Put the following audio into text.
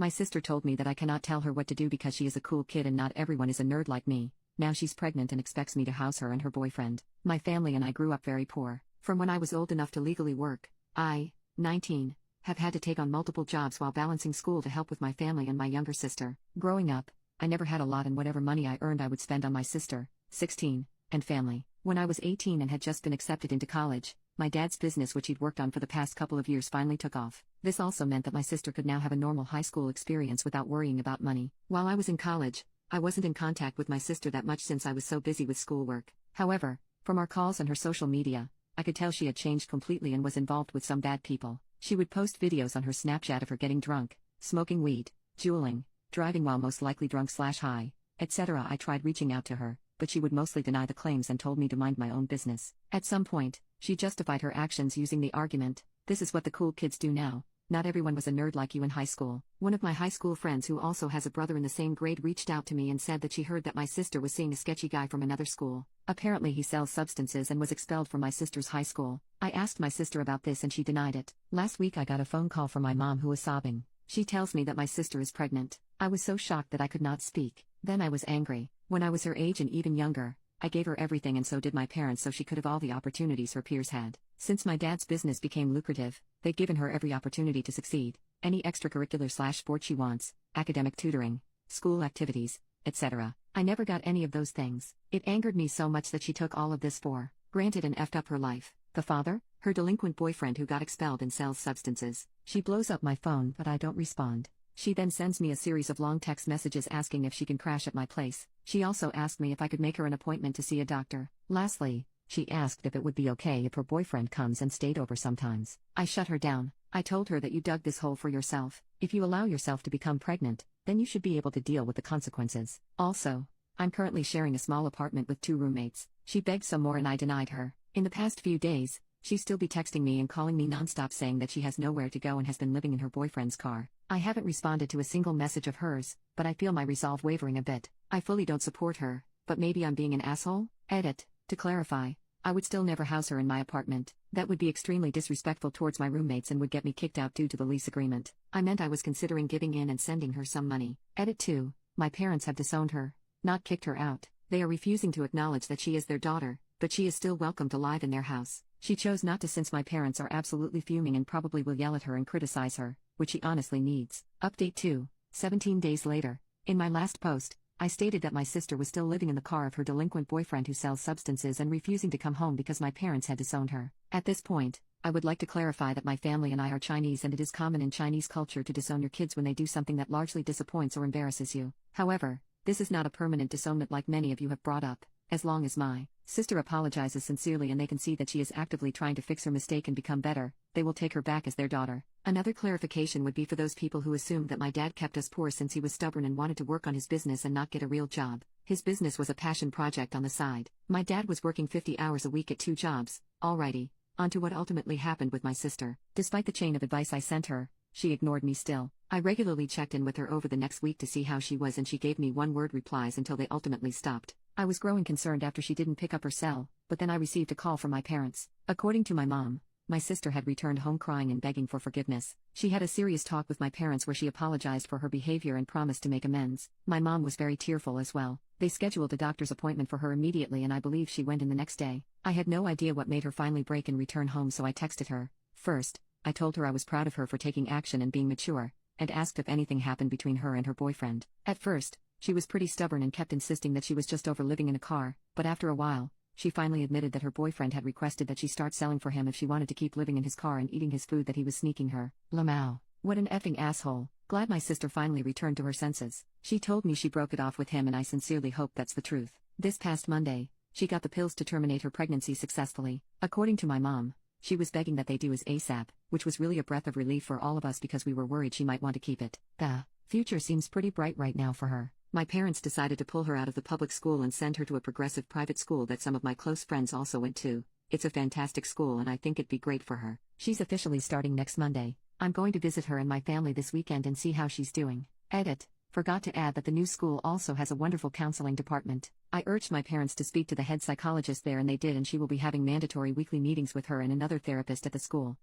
My sister told me that I cannot tell her what to do because she is a cool kid and not everyone is a nerd like me. Now she's pregnant and expects me to house her and her boyfriend. My family and I grew up very poor. From when I was old enough to legally work, I, 19, have had to take on multiple jobs while balancing school to help with my family and my younger sister. Growing up, I never had a lot, and whatever money I earned I would spend on my sister, 16, and family. When I was 18 and had just been accepted into college, my dad's business, which he'd worked on for the past couple of years, finally took off. This also meant that my sister could now have a normal high school experience without worrying about money. While I was in college, I wasn't in contact with my sister that much since I was so busy with schoolwork. However, from our calls and her social media, I could tell she had changed completely and was involved with some bad people. She would post videos on her Snapchat of her getting drunk, smoking weed, juuling, driving while most likely drunk/high, etc. I tried reaching out to her, but she would mostly deny the claims and told me to mind my own business. At some point, she justified her actions using the argument, "This is what the cool kids do now. Not everyone was a nerd like you in high school." One of my high school friends who also has a brother in the same grade reached out to me and said that she heard that my sister was seeing a sketchy guy from another school. Apparently he sells substances and was expelled from my sister's high school. I asked my sister about this and she denied it. Last week I got a phone call from my mom who was sobbing. She tells me that my sister is pregnant. I was so shocked that I could not speak. Then I was angry. When I was her age and even younger, I gave her everything and so did my parents, so she could have all the opportunities her peers had. Since my dad's business became lucrative, they've given her every opportunity to succeed. Any extracurricular/sport she wants, academic tutoring, school activities, etc. I never got any of those things. It angered me so much that she took all of this for granted and effed up her life. The father, her delinquent boyfriend who got expelled and sells substances. She blows up my phone but I don't respond. She then sends me a series of long text messages asking if she can crash at my place. She also asked me if I could make her an appointment to see a doctor. Lastly, she asked if it would be okay if her boyfriend comes and stayed over sometimes. I shut her down. I told her that you dug this hole for yourself. If you allow yourself to become pregnant, then you should be able to deal with the consequences. Also, I'm currently sharing a small apartment with 2 roommates. She begged some more and I denied her. In the past few days, she'll still be texting me and calling me nonstop saying that she has nowhere to go and has been living in her boyfriend's car. I haven't responded to a single message of hers, but I feel my resolve wavering a bit. I fully don't support her, but maybe I'm being an asshole? Edit. To clarify, I would still never house her in my apartment. That would be extremely disrespectful towards my roommates and would get me kicked out due to the lease agreement. I meant I was considering giving in and sending her some money. Edit 2. My parents have disowned her, not kicked her out. They are refusing to acknowledge that she is their daughter, but she is still welcome to live in their house. She chose not to since my parents are absolutely fuming and probably will yell at her and criticize her, which she honestly needs. Update 2. 17 days later. In my last post, I stated that my sister was still living in the car of her delinquent boyfriend who sells substances and refusing to come home because my parents had disowned her. At this point, I would like to clarify that my family and I are Chinese and it is common in Chinese culture to disown your kids when they do something that largely disappoints or embarrasses you. However, this is not a permanent disownment like many of you have brought up. As long as my sister apologizes sincerely and they can see that she is actively trying to fix her mistake and become better, they will take her back as their daughter. Another clarification would be for those people who assumed that my dad kept us poor since he was stubborn and wanted to work on his business and not get a real job. His business was a passion project on the side. My dad was working 50 hours a week at 2 jobs. Alrighty, on to what ultimately happened with my sister. Despite the chain of advice I sent her, she ignored me still. I regularly checked in with her over the next week to see how she was and she gave me one-word replies until they ultimately stopped. I was growing concerned after she didn't pick up her cell, but then I received a call from my parents. According to my mom, my sister had returned home crying and begging for forgiveness. She had a serious talk with my parents where she apologized for her behavior and promised to make amends. My mom was very tearful as well. They scheduled a doctor's appointment for her immediately and I believe she went in the next day. I had no idea what made her finally break and return home, so I texted her. First, I told her I was proud of her for taking action and being mature, and asked if anything happened between her and her boyfriend. At first, she was pretty stubborn and kept insisting that she was just over living in a car, but after a while, she finally admitted that her boyfriend had requested that she start selling for him if she wanted to keep living in his car and eating his food that he was sneaking her. Lamau. What an effing asshole. Glad my sister finally returned to her senses. She told me she broke it off with him and I sincerely hope that's the truth. This past Monday, she got the pills to terminate her pregnancy successfully. According to my mom, she was begging that they do as ASAP, which was really a breath of relief for all of us because we were worried she might want to keep it. The future seems pretty bright right now for her. My parents decided to pull her out of the public school and send her to a progressive private school that some of my close friends also went to. It's a fantastic school and I think it'd be great for her. She's officially starting next Monday. I'm going to visit her and my family this weekend and see how she's doing. Edit. Forgot to add that the new school also has a wonderful counseling department. I urged my parents to speak to the head psychologist there and they did, and she will be having mandatory weekly meetings with her and another therapist at the school.